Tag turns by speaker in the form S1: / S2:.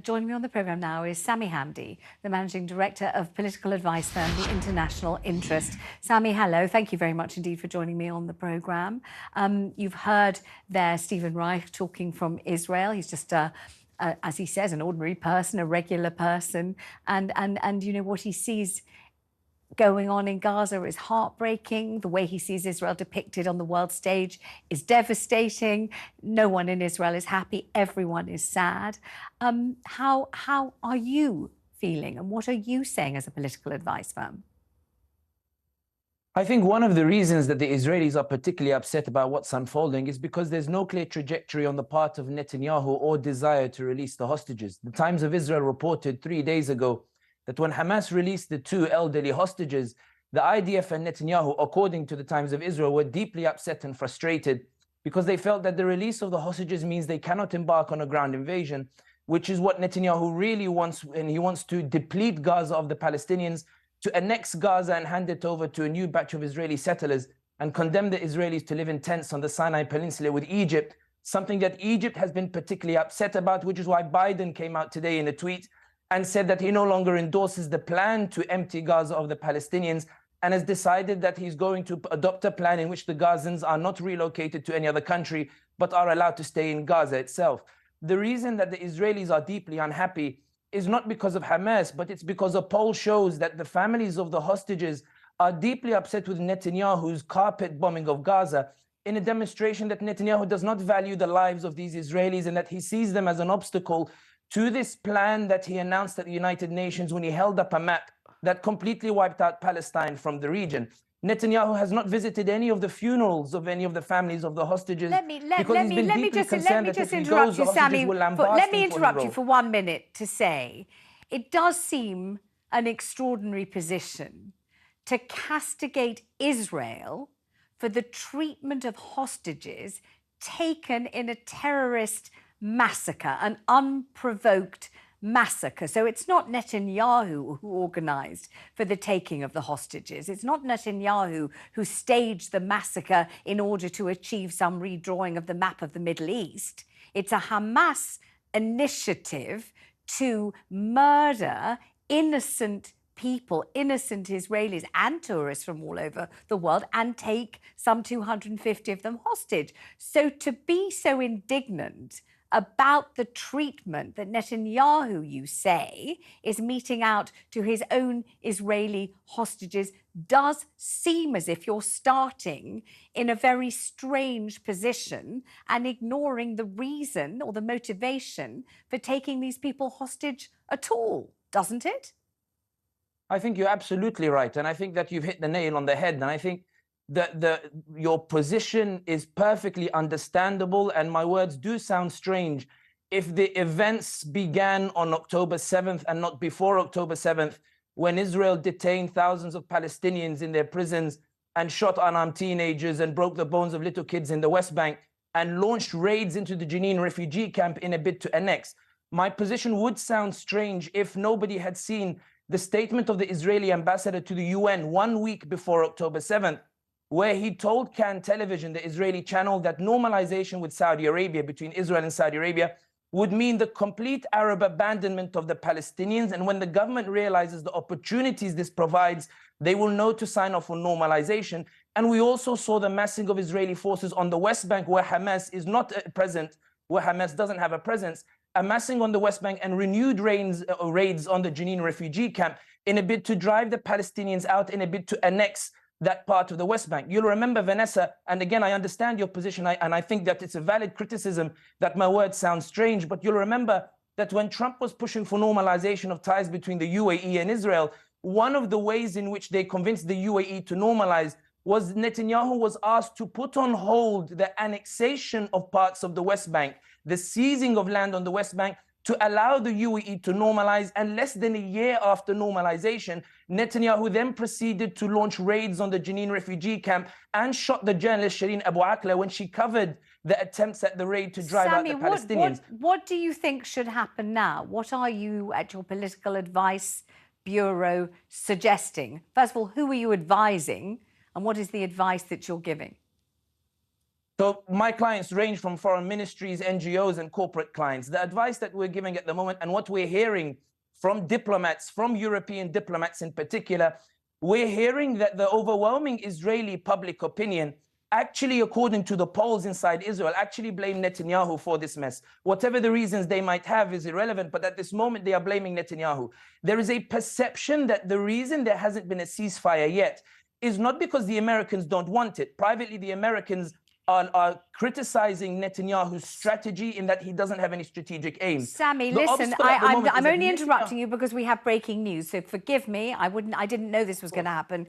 S1: Joining me on the programme now is Sami Handi, the Managing Director of political advice firm, The International Interest. Sami, hello. Thank you very much indeed for joining me on the programme. You've heard there Stephen Reich talking from Israel. He's just as he says, an ordinary person, a regular person. And you know, what he sees going on in Gaza is heartbreaking. The way he sees Israel depicted on the world stage is devastating. No one in Israel is happy. Everyone is sad. How are you feeling, and what are you saying as a political advice firm?
S2: I think one of the reasons that the Israelis are particularly upset about what's unfolding is because there's no clear trajectory on the part of Netanyahu or desire to release the hostages. The Times of Israel reported 3 days ago that when Hamas released the 2 elderly hostages, the IDF and Netanyahu, according to the Times of Israel, were deeply upset and frustrated because they felt that the release of the hostages means they cannot embark on a ground invasion, which is what Netanyahu really wants, and he wants to deplete Gaza of the Palestinians, to annex Gaza and hand it over to a new batch of Israeli settlers and condemn the Israelis to live in tents on the Sinai Peninsula with Egypt, something that Egypt has been particularly upset about, which is why Biden came out today in a tweet and said that he no longer endorses the plan to empty Gaza of the Palestinians and has decided that he's going to adopt a plan in which the Gazans are not relocated to any other country, but are allowed to stay in Gaza itself. The reason that the Israelis are deeply unhappy is not because of Hamas, but it's because a poll shows that the families of the hostages are deeply upset with Netanyahu's carpet bombing of Gaza, in a demonstration that Netanyahu does not value the lives of these Israelis and that he sees them as an obstacle to this plan that he announced at the United Nations when he held up a map that completely wiped out Palestine from the region. Netanyahu has not visited any of the funerals of any of the families of the hostages because he's been deeply concerned that if he goes, the hostages will lambast him.
S1: Let me interrupt you for 1 minute to say, it does seem an extraordinary position to castigate Israel for the treatment of hostages taken in a terrorist massacre, an unprovoked massacre. So it's not Netanyahu who organised for the taking of the hostages. It's not Netanyahu who staged the massacre in order to achieve some redrawing of the map of the Middle East. It's a Hamas initiative to murder innocent people, innocent Israelis and tourists from all over the world, and take some 250 of them hostage. So to be so indignant about the treatment that Netanyahu, you say, is meting out to his own Israeli hostages does seem as if you're starting in a very strange position and ignoring the reason or the motivation for taking these people hostage at all, doesn't it?
S2: I think you're absolutely right. And I think that you've hit the nail on the head. And I think that your position is perfectly understandable, and my words do sound strange. If the events began on October 7th and not before October 7th, when Israel detained thousands of Palestinians in their prisons and shot unarmed teenagers and broke the bones of little kids in the West Bank and launched raids into the Jenin refugee camp in a bid to annex, my position would sound strange if nobody had seen the statement of the Israeli ambassador to the UN 1 week before October 7th, where he told Can Television, the Israeli channel, that normalization with Saudi Arabia, between Israel and Saudi Arabia, would mean the complete Arab abandonment of the Palestinians. And when the government realizes the opportunities this provides, they will know to sign off on normalization. And we also saw the massing of Israeli forces on the West Bank, where Hamas is not present, where Hamas doesn't have a presence, amassing on the West Bank and renewed raids on the Jenin refugee camp in a bid to drive the Palestinians out, in a bid to annex that part of the West Bank. You'll remember, Vanessa, and again, I understand your position, and I think that it's a valid criticism that my words sound strange, but you'll remember that when Trump was pushing for normalization of ties between the UAE and Israel, one of the ways in which they convinced the UAE to normalize was Netanyahu was asked to put on hold the annexation of parts of the West Bank, the seizing of land on the West Bank, to allow the UAE to normalize. And less than a year after normalization, Netanyahu then proceeded to launch raids on the Jenin refugee camp and shot the journalist Shireen Abu Akleh when she covered the attempts at the raid to drive out the Palestinians.
S1: What do you think should happen now? What are you at your political advice bureau suggesting? First of all, who are you advising, and what is the advice that you're giving?
S2: So my clients range from foreign ministries, NGOs, and corporate clients. The advice that we're giving at the moment and what we're hearing from diplomats, from European diplomats in particular, we're hearing that the overwhelming Israeli public opinion, actually, according to the polls inside Israel, actually blame Netanyahu for this mess. Whatever the reasons they might have is irrelevant, but at this moment they are blaming Netanyahu. There is a perception that the reason there hasn't been a ceasefire yet is not because the Americans don't want it. Privately, the Americans are criticizing Netanyahu's strategy in that he doesn't have any strategic aim.
S1: Sami, listen, I'm only interrupting you because we have breaking news, so forgive me. I didn't know this was going to happen.